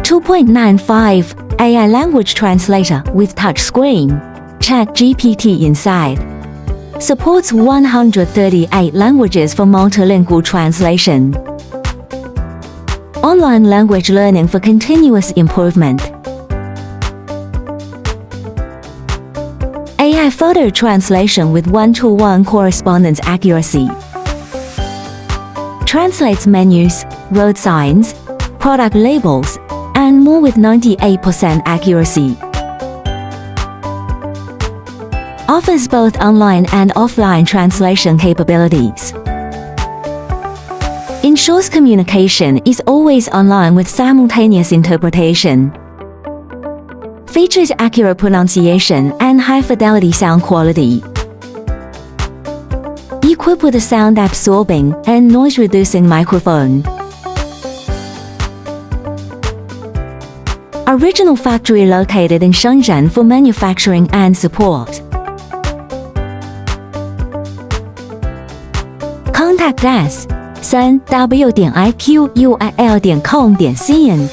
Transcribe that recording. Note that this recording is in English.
2.95 AI Language Translator with touchscreen, ChatGPT inside. Supports 138 languages for multilingual translation. Online language learning for continuous improvement. AI photo translation with 1-to-1 correspondence accuracy. Translates menus, road signs, product labels, and more with 98% accuracy. Offers both online and offline translation capabilities. Ensures communication is always online with simultaneous interpretation. Features accurate pronunciation and high-fidelity sound quality. Equipped with a sound-absorbing and noise-reducing microphone. Original factory located in Shenzhen for manufacturing and support. Contact us 3w.iquil.com.cn